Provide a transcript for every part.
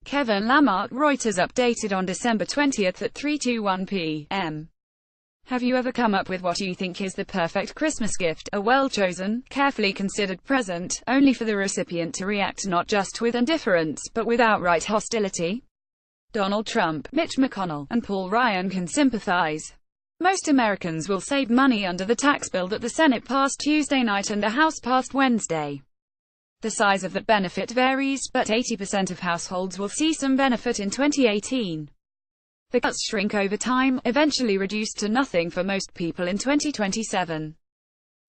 Kevin Lamarck. Reuters updated on December 20 at 3:21 p.m. Have you ever come up with what you think is the perfect Christmas gift, a well-chosen, carefully considered present, only for the recipient to react not just with indifference, but with outright hostility? Donald Trump, Mitch McConnell, and Paul Ryan can sympathize. Most Americans will save money under the tax bill that the Senate passed Tuesday night and the House passed Wednesday. The size of that benefit varies, but 80% of households will see some benefit in 2018. The cuts shrink over time, eventually reduced to nothing for most people in 2027.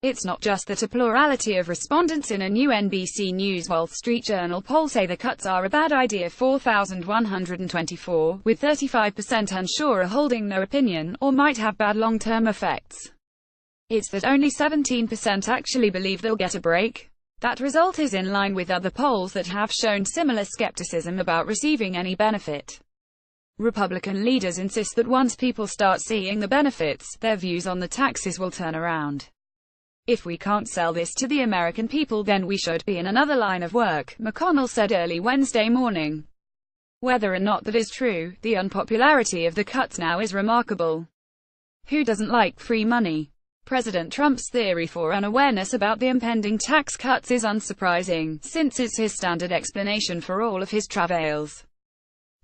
It's not just that a plurality of respondents in a new NBC News Wall Street Journal poll say the cuts are a bad idea. 4,124, with 35% unsure or holding no opinion, or might have bad long-term effects. It's that only 17% actually believe they'll get a break. That result is in line with other polls that have shown similar skepticism about receiving any benefit. Republican leaders insist that once people start seeing the benefits, their views on the taxes will turn around. If we can't sell this to the American people, then we should be in another line of work, McConnell said early Wednesday morning. Whether or not that is true, the unpopularity of the cuts now is remarkable. Who doesn't like free money? President Trump's theory for unawareness about the impending tax cuts is unsurprising, since it's his standard explanation for all of his travails.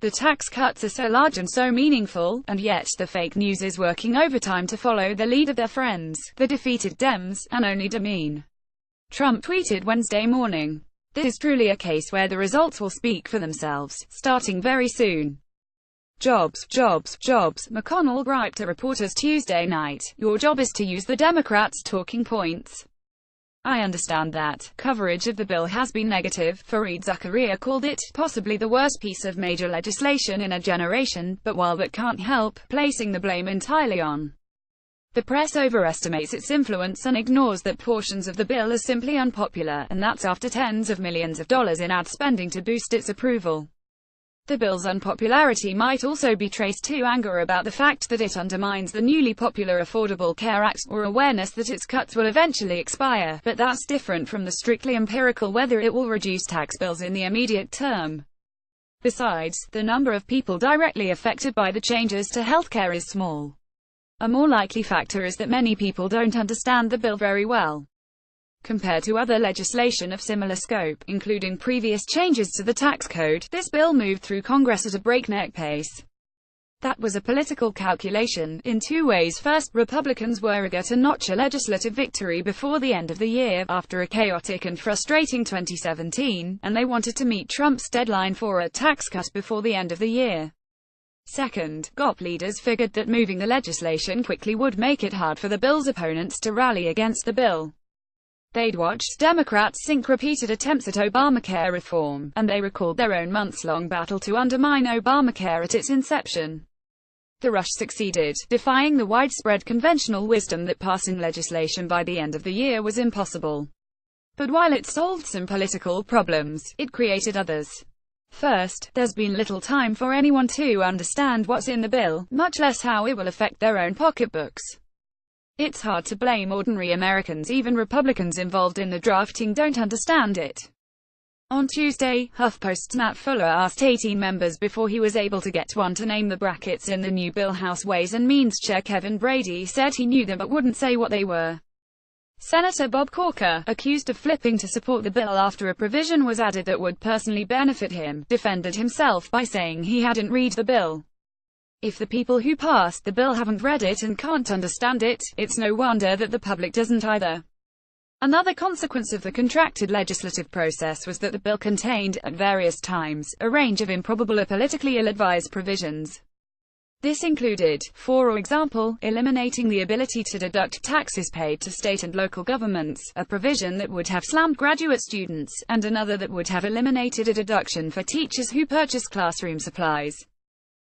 The tax cuts are so large and so meaningful, and yet the fake news is working overtime to follow the lead of their friends, the defeated Dems, and only demean. Trump tweeted Wednesday morning. This is truly a case where the results will speak for themselves, starting very soon. Jobs, jobs, jobs, McConnell griped to reporters Tuesday night. Your job is to use the Democrats' talking points. I understand that. Coverage of the bill has been negative. Fareed Zakaria called it, possibly the worst piece of major legislation in a generation, but while that can't help, placing the blame entirely on the press overestimates its influence and ignores that portions of the bill are simply unpopular, and that's after tens of millions of dollars in ad spending to boost its approval. The bill's unpopularity might also be traced to anger about the fact that it undermines the newly popular Affordable Care Act, or awareness that its cuts will eventually expire, but that's different from the strictly empirical whether it will reduce tax bills in the immediate term. Besides, the number of people directly affected by the changes to healthcare is small. A more likely factor is that many people don't understand the bill very well. Compared to other legislation of similar scope, including previous changes to the tax code, this bill moved through Congress at a breakneck pace. That was a political calculation, in two ways. First, Republicans were eager to notch a legislative victory before the end of the year, after a chaotic and frustrating 2017, and they wanted to meet Trump's deadline for a tax cut before the end of the year. Second, GOP leaders figured that moving the legislation quickly would make it hard for the bill's opponents to rally against the bill. They'd watched Democrats sink repeated attempts at Obamacare reform, and they recalled their own months-long battle to undermine Obamacare at its inception. The rush succeeded, defying the widespread conventional wisdom that passing legislation by the end of the year was impossible. But while it solved some political problems, it created others. First, there's been little time for anyone to understand what's in the bill, much less how it will affect their own pocketbooks. It's hard to blame ordinary Americans. Even Republicans involved in the drafting don't understand it. On Tuesday, HuffPost's Matt Fuller asked 18 members before he was able to get one to name the brackets in the new bill. House Ways and Means Chair Kevin Brady said he knew them but wouldn't say what they were. Senator Bob Corker, accused of flipping to support the bill after a provision was added that would personally benefit him, defended himself by saying he hadn't read the bill. If the people who passed the bill haven't read it and can't understand it, it's no wonder that the public doesn't either. Another consequence of the contracted legislative process was that the bill contained, at various times, a range of improbable or politically ill-advised provisions. This included, for example, eliminating the ability to deduct taxes paid to state and local governments, a provision that would have slammed graduate students, and another that would have eliminated a deduction for teachers who purchase classroom supplies.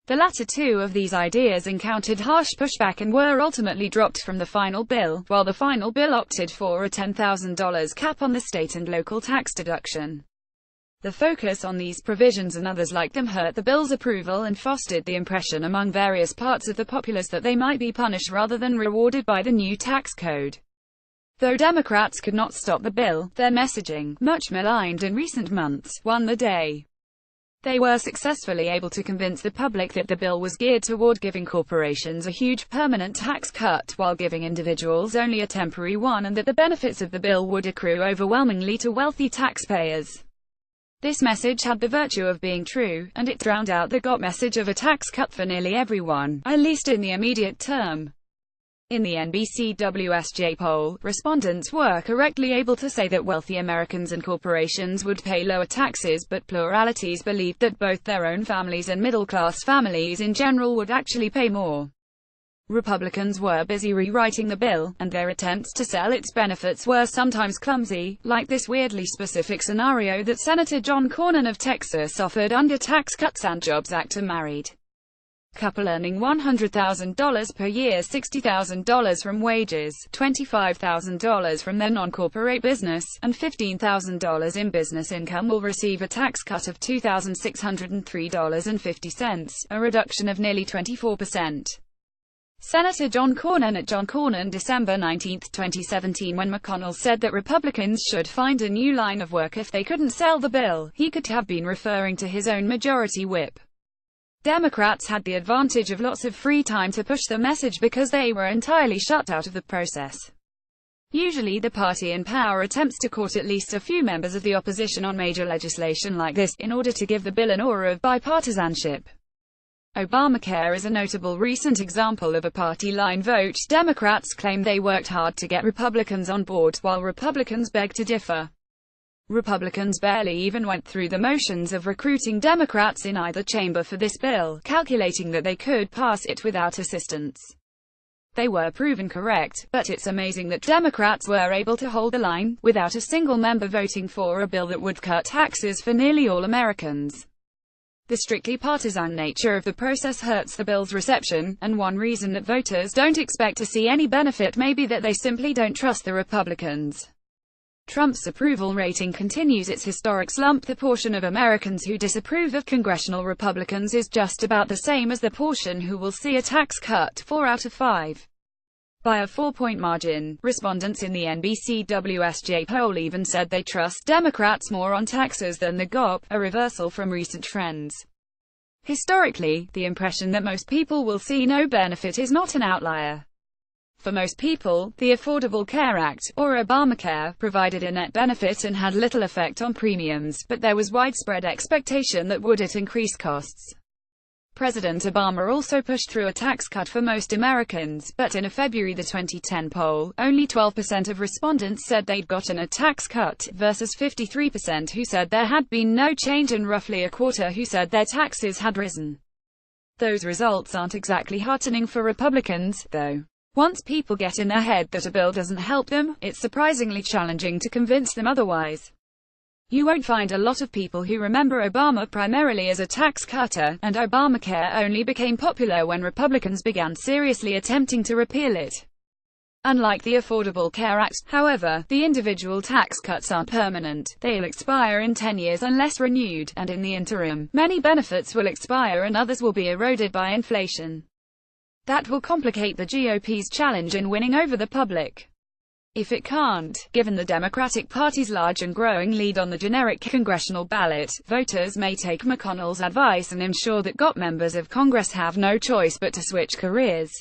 The latter two of these ideas encountered harsh pushback and were ultimately dropped from the final bill, while the final bill opted for a $10,000 cap on the state and local tax deduction. The focus on these provisions and others like them hurt the bill's approval and fostered the impression among various parts of the populace that they might be punished rather than rewarded by the new tax code. Though Democrats could not stop the bill, their messaging, much maligned in recent months, won the day. They were successfully able to convince the public that the bill was geared toward giving corporations a huge permanent tax cut, while giving individuals only a temporary one, and that the benefits of the bill would accrue overwhelmingly to wealthy taxpayers. This message had the virtue of being true, and it drowned out the GOP message of a tax cut for nearly everyone, at least in the immediate term. In the NBC WSJ poll, respondents were correctly able to say that wealthy Americans and corporations would pay lower taxes, but pluralities believed that both their own families and middle-class families in general would actually pay more. Republicans were busy rewriting the bill, and their attempts to sell its benefits were sometimes clumsy, like this weirdly specific scenario that Senator John Cornyn of Texas offered under Tax Cuts and Jobs Act: a married couple earning $100,000 per year, $60,000 from wages, $25,000 from their non-corporate business, and $15,000 in business income will receive a tax cut of $2,603.50, a reduction of nearly 24%. Senator John Cornyn at John Cornyn, December 19, 2017. When McConnell said that Republicans should find a new line of work if they couldn't sell the bill, he could have been referring to his own majority whip. Democrats had the advantage of lots of free time to push the message because they were entirely shut out of the process. Usually the party in power attempts to court at least a few members of the opposition on major legislation like this, in order to give the bill an aura of bipartisanship. Obamacare is a notable recent example of a party line vote. Democrats claim they worked hard to get Republicans on board, while Republicans beg to differ. Republicans barely even went through the motions of recruiting Democrats in either chamber for this bill, calculating that they could pass it without assistance. They were proven correct, but it's amazing that Democrats were able to hold the line, without a single member voting for a bill that would cut taxes for nearly all Americans. The strictly partisan nature of the process hurts the bill's reception, and one reason that voters don't expect to see any benefit may be that they simply don't trust the Republicans. Trump's approval rating continues its historic slump. The portion of Americans who disapprove of congressional Republicans is just about the same as the portion who will see a tax cut, 4 out of 5. By a 4-point margin. Respondents in the NBC WSJ poll even said they trust Democrats more on taxes than the GOP, a reversal from recent trends. Historically, the impression that most people will see no benefit is not an outlier. For most people, the Affordable Care Act, or Obamacare, provided a net benefit and had little effect on premiums, but there was widespread expectation that would it increase costs. President Obama also pushed through a tax cut for most Americans, but in a February 2010 poll, only 12% of respondents said they'd gotten a tax cut, versus 53% who said there had been no change and roughly a quarter who said their taxes had risen. Those results aren't exactly heartening for Republicans, though. Once people get in their head that a bill doesn't help them, it's surprisingly challenging to convince them otherwise. You won't find a lot of people who remember Obama primarily as a tax cutter, and Obamacare only became popular when Republicans began seriously attempting to repeal it. Unlike the Affordable Care Act, however, the individual tax cuts aren't permanent. They'll expire in 10 years unless renewed, and in the interim, many benefits will expire and others will be eroded by inflation. That will complicate the GOP's challenge in winning over the public. If it can't, given the Democratic Party's large and growing lead on the generic congressional ballot, voters may take McConnell's advice and ensure that GOP members of Congress have no choice but to switch careers.